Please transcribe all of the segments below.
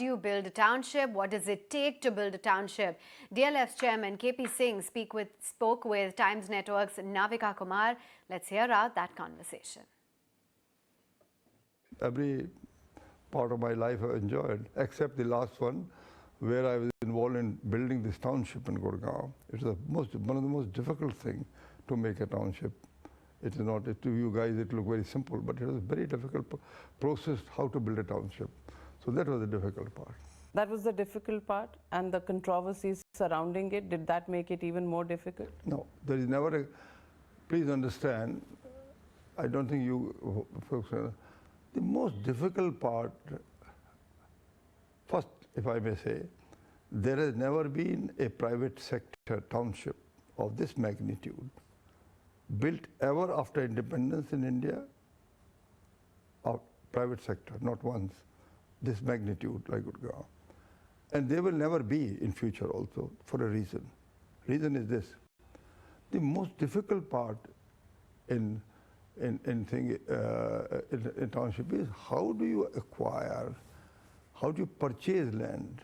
do you build a township? What does it take to build a township? DLF's chairman KP Singh spoke with Times Network's Navika Kumar. Let's hear out that conversation. Every part of my life I enjoyed, except the last one, where I was involved in building this township in Gurgaon. It's one of the most difficult things to make a township. It is not, to you guys it look very simple, but it was a very difficult process how to build a township. So that was the difficult part. That was the difficult part, and the controversies surrounding it, did that make it even more difficult? No, there is never a, please understand, I don't think you folks, the most difficult part, first, if I may say, there has never been a private sector township of this magnitude built ever after independence in India, of private sector, not once, this magnitude like Gurgaon. And they will never be in future also for a reason. Reason is this: the most difficult part in township is how do you acquire, how do you purchase land?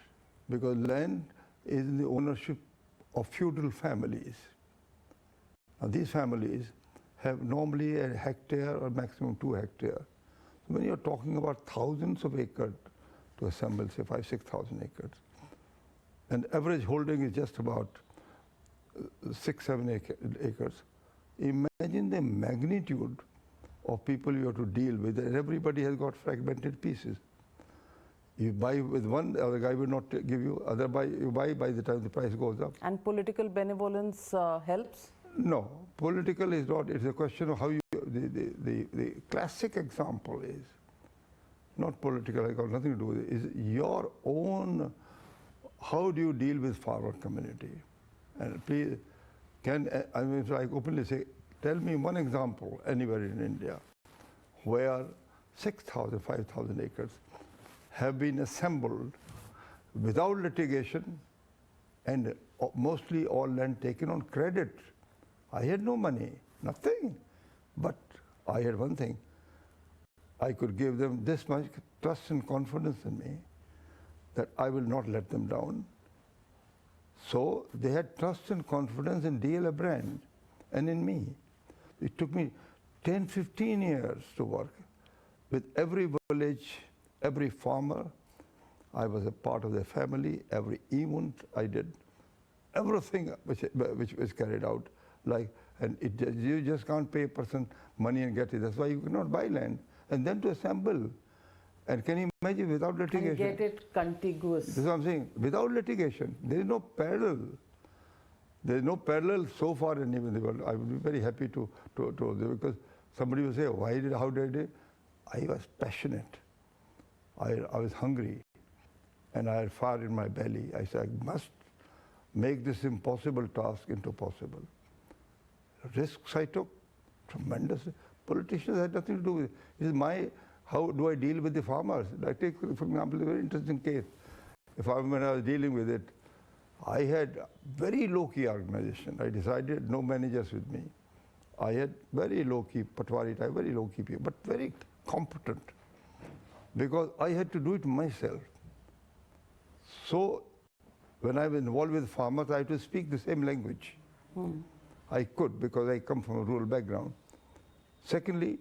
Because land is in the ownership of feudal families. Now these families have normally a hectare or maximum 2 hectares. So when you're talking about thousands of acres to assemble, say 5,000–6,000 acres, and average holding is just about 6–7 acres, imagine the magnitude of people you have to deal with, and everybody has got fragmented pieces. You buy with one, the other guy will not give you, you buy by the time the price goes up. And political benevolence helps? No, political is not, it's a question of how you, the classic example is, not political, I got nothing to do with it, is your own, how do you deal with farmer community? And please, I mean, so I openly say, tell me one example anywhere in India where 6,000, 5,000 acres have been assembled without litigation and mostly all land taken on credit. I had no money, nothing, but I had one thing. I could give them this much trust and confidence in me that I will not let them down. So they had trust and confidence in DLF brand and in me. It took me 10–15 years to work with every village, every farmer. I was a part of their family. Every event I did, everything which was carried out. Like, and you just can't pay a person money and get it. That's why you cannot buy land. And then to assemble. And can you imagine without litigation? And get it contiguous. This is what I'm saying. Without litigation, there is no parallel. There is no parallel so far in even the world. I would be very happy to because somebody will say, how did I do it? I was passionate. I was hungry. And I had fire in my belly. I said, I must make this impossible task into possible. Risks I took, tremendous. Politicians had nothing to do with it. This is my, how do I deal with the farmers? I take, for example, a very interesting case. When I was dealing with it, I had very low-key organization. I decided no managers with me. I had very low-key, Patwari type, very low-key people, but very competent. Because I had to do it myself. So when I was involved with farmers, I had to speak the same language. I could, because I come from a rural background. Secondly,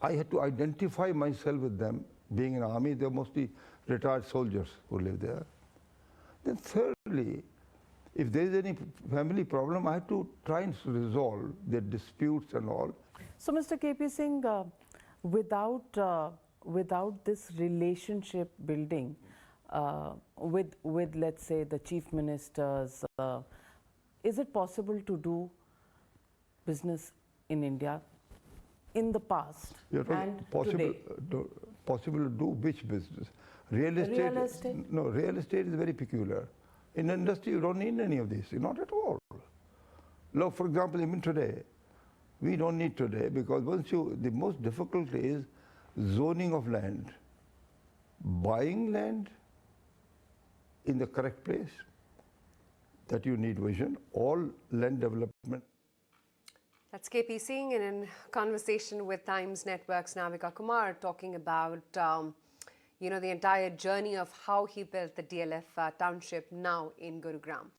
I had to identify myself with them. Being in the army, they're mostly retired soldiers who live there. Then thirdly, if there is any family problem, I have to try and resolve their disputes and all. So, Mr. KP Singh, without this relationship building with, let's say, the chief ministers, is it possible to do business in India in the past and today? Possible to do which business? Real estate? No, real estate is very peculiar. In industry, you don't need any of this, not at all. Look, for example, even today, we don't need today because the most difficult is zoning of land. Buying land in the correct place, that you need vision, all land development. That's KP Singh in a conversation with Times Network's Navika Kumar talking about the entire journey of how he built the DLF township now in Gurugram.